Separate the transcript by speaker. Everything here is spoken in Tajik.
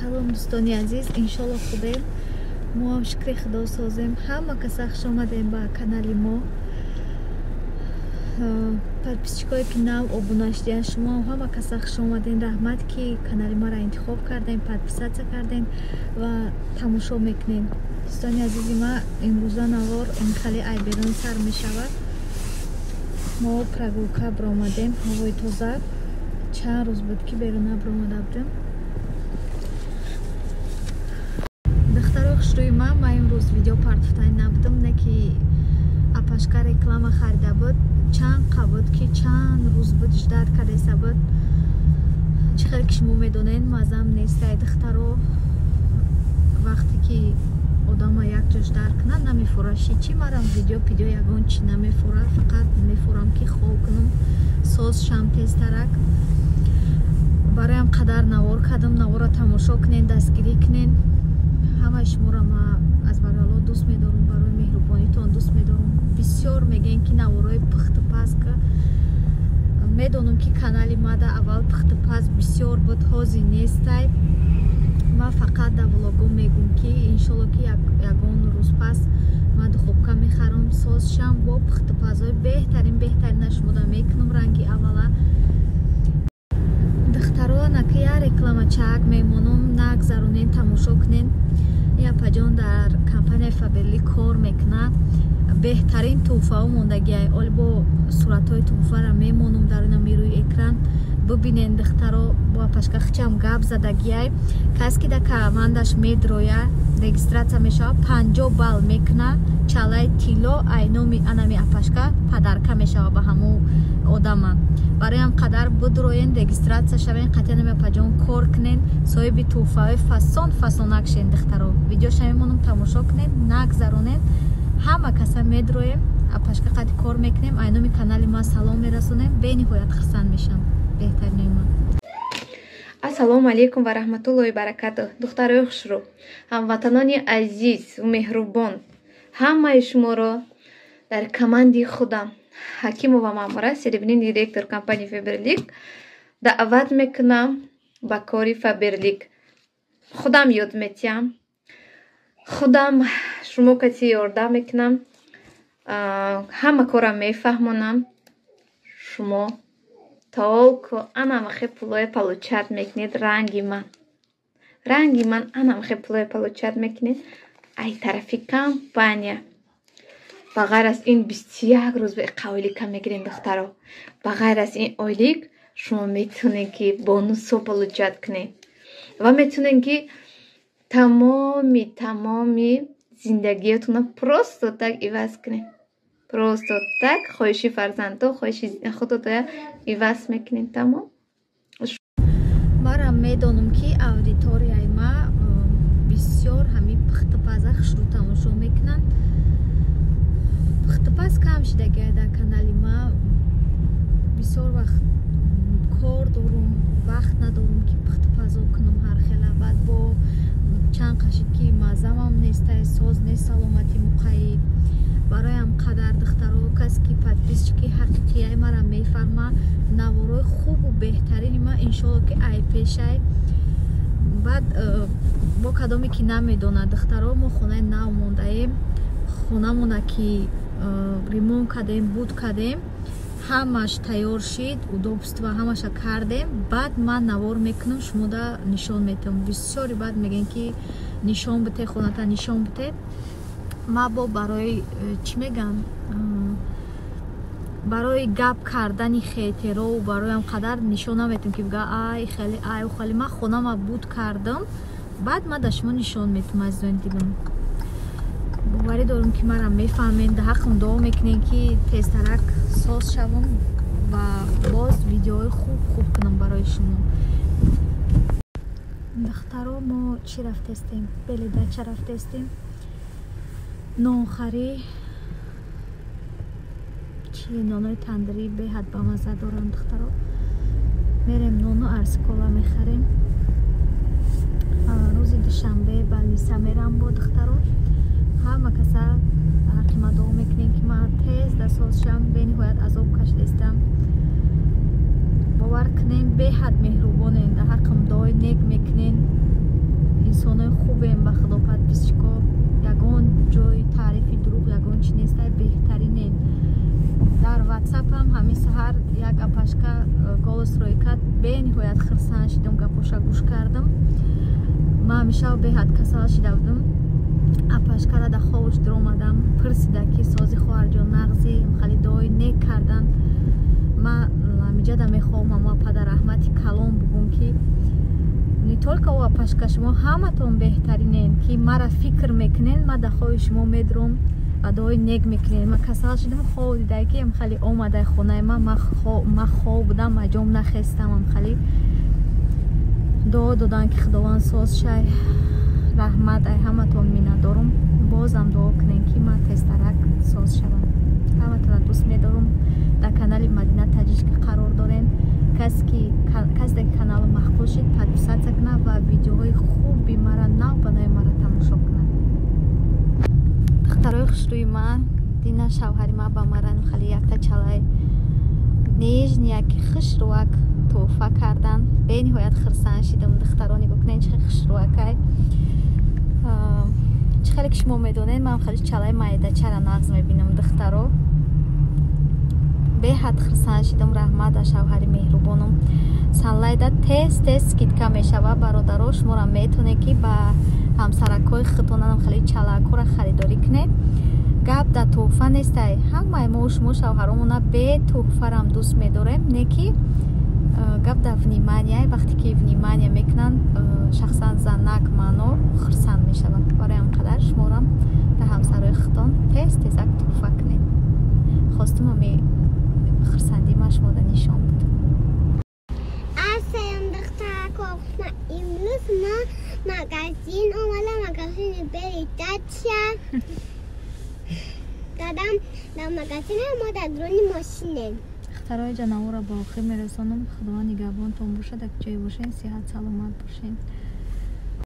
Speaker 1: Салом дӯстони азиз, иншолло хубем. Мо шукри Худо созем. Ҳама каса хуш омадем ба канали мо. Подписчикое ки нав обуна шудиян шумо ҳама каса хуш омаден. Раҳмат ки канали маро интихоб кардем, подписатсия кардем ва тамошо мекунем. Дӯстони азизи ма, имрӯза навор инхали ай берун сар мешавад. Мо прогулка биромадем, ҳавои тоза. Чанд рӯз буд ки беруна биромада будем. Духтарои хушрӯи ман имрӯз видео партофтани набудам, не ки апашка реклама харида буд. Чанд қабуд ки чанд рӯз буд ждат кардеса буд. Чӣ хел ки шумо медонед мазам нестай духтаро. Вақте ки одама як ҷо ждат кунад намефура. Шичи марам видео пидео ягон чи намефура. Фақат мефурам ки хол кунам соз шам тезтарак. Бароям қадар навор кардам. Навора тамошо кунен, дастгирӣ кунен. Ҳамаи шуморо ман аз барои Аллоҳ дӯст медорам, барои меҳрубонитон дӯст медорам. Бисёр мегӯянд ки навораи пухту паст ки медонам ки канали мада аввал пухту паст бисёр буд, ҳозир нестай. Ман фақат дар влогом мегӯям ки иншолло ки ягон рӯз пас ман духобка мехарам, соз шам бо пухту пазҳои беҳтарина шумода мекунам. Ранги аввала духтаро наки як рекламачак мемонам, нагзаронен, тамошо кунен. Япаҷон дар компанияи Фаберлик кор мекунад. Беҳтарин тӯҳфаҳо мондагиай. Оли бо суратҳои тӯҳфаро мемонам дар мируи экран. Бибинен духтаро бо апашка хичам гап задагиай. Касе ки дар командаш медроя, регистратсия мешава, 50 балл мекуна, чалаи тилло айноми анами апашка падарка мешава ба ҳамон одама. Бароям қадар бидроен, регистратсия шавен, қатъи анами апаҷон кор кунен, соҳиби тӯҳфаҳои фасонак шен духтаро. Видеоша мемонам, тамошо кунен, нагзаронен. Ҳама каса медроем, апашка қатъи кор мекунем, айноми канали ма салом мерасонем. Бениҳоят хурсанд мешам. Беҳтарин ман.
Speaker 2: Ассалому алейкум ва раҳматуллоҳи баракатуҳ. Духтарои хушрӯ, ҳамватанони азиз ва меҳрубон, ҳамаи шуморо дар команди худам Ҳакимова Маъмура, серебряный директор компанияи Фаберлик, даъват мекунам ба кори Фаберлик. Худам ёд метиҳам, худам шумо каси ёрдам мекунам, ҳама кора мефаҳмонам. Шумо толку анамахе пулое получат мекунед. Ранги ман анамахе пулое получат мекунед. Ай тарафи компания ба ғайр аз ин 21 рӯз ба қавилика мегирем духтаро. Ба ғайр аз ин ойлик шумо метавонед ки бонусо получат кунед ва метавонед ки тамоми зиндагиятона просто так иваз кунед. Просто так хоҳиши фарзандо, хоҳиши худотоя иваз мекунед. Тамом.
Speaker 1: Марам медонам ки аудиторияи ма бисёр ҳами пухтупаза хушрӯ тамошо мекунанд. Пухтупаз кам шудагиай дар канали ма. Бисёр вақт кор дорам, вақт надорам ки пухтупазо кунам ҳар хела. Баъд бо чанд қашид ки мазамам нестай, соз нест, саломати муқаи. Бароям қадар духтаро, касе ки подписчики ҳақиқияи мара мефаҳма, наворои хубу беҳтарини ма иншолло ки ай пешай. Баъд бо кадоме ки намедонад духтаро, мо хонаи нав мондаем. Хонамона ки ремонт кардем, буд кардем, ҳамаш тайёр шид, удобства ҳамаша кардем. Баъд ман навор мекунам, шумода нишон метавам. Бисёри баъд мегӯянд ки нишон бите, хоната нишон бите. ма бо барои чӣ мегӯям, барои гап кардани хетеро бароям қадар нишон наметавам ки бигӯям ай хеле аю хеле ман хонама буд кардам. Баъд ман дар шумо нишон метавам. азизони дилам, боварӣ дорам ки марам мефаҳмед, дар ҳаққам дуо мекунед ки тезтарак соз шавам ва боз видеои хуб кунам барои шумо. духтаро, мо чӣ рафтестем? Беледача рафтестем. нонхарӣ чи нонои тандирӣ беҳад бамаза доранд духтаро. мерем нону арзкола мехарем. рӯзи душанбе ба лиса мерам бо духтаро. ҳама каса ҳаққи ма дуо мекунем ки ман тез дар созшам. бениҳоят азоб кашидестам. бовар кунем беҳад меҳрубонем, дар ҳаққам дуои нек мекунем. ватсапам ҳамин саҳар як апашка голосрӯй кард. Бениҳоят хирсан шидам, гапоша гӯш кардам. Ман ҳамеша беҳад касал шида будам. Апашкара да ховуш дуромадам, пирсида ки сози хоҳарҷон нағзи хали дуои нек кардан. Ман ҳамиҷада мехоҳам ҳама падар раҳмати калон бугум ки не только у апашка шумо ҳаматон беҳтаринен ки мара фикр мекунен. Ман да хоҳи шумо медурам ва дуои нек мекунен. Ман касал шидам, хов дида ки хали омадай хонаи ман хов будам, аҷом нахестам. Хали дуо додан ки худованд соз шай раҳмат. Ай ҳаматон миннатдорам. Бозам дуо кунен ки ман тезтарак соз шавам. ҳаматонро дӯст медорам. дар канали Мадина Таҷишкӣ қарор дорен. касе ки каналро маҳбуб шид, подписатсия кунад ва видеоҳои хуби мара нав ба нави мара тамошо кунад. духтарои хушрӯи ман, Дина шавҳари ман ба мара хали якта чалаи нежни яки хушрӯак тӯҳфа кардан. бениҳоят хирсан шидам. духтаро нигоҳ кунед чӣ хушрӯакай. чӣ хеле ки шумо медонед, ман хали чалаи маедачара нағз мебинам. духтаро беҳад хирсан шидам. раҳмат ба шавҳари меҳрубонам. санлайда тез скидка мешава. бародаро шуморо метонед ки ба ҳамсаракҳои хитонанам хали чалаакҳоро харидорӣ кунед. гап дар тӯҳфа нестай. ҳамаи мо шумо шавҳаромона бе тӯҳфарам дӯст медорем. не ки гап дар внимания. вақте ки внимания мекунанд, шахсан занак маъно хирсан мешавад. барои ҳамқадар шуморам ба ҳамсарои хитон тезак тӯҳфа кунед. хостум ами хирсандима шумода нишон буд.
Speaker 3: Assalamu dukhtara, imrӯз ман магазин омадам. магазини Передача. дадам дар магазин мо дар дурани мошинем.
Speaker 1: духтарои ҷанавора ба охир мерасонам. худованд нигаҳбонтон бошад. як ҷое бошен, сиҳат саломат бошен.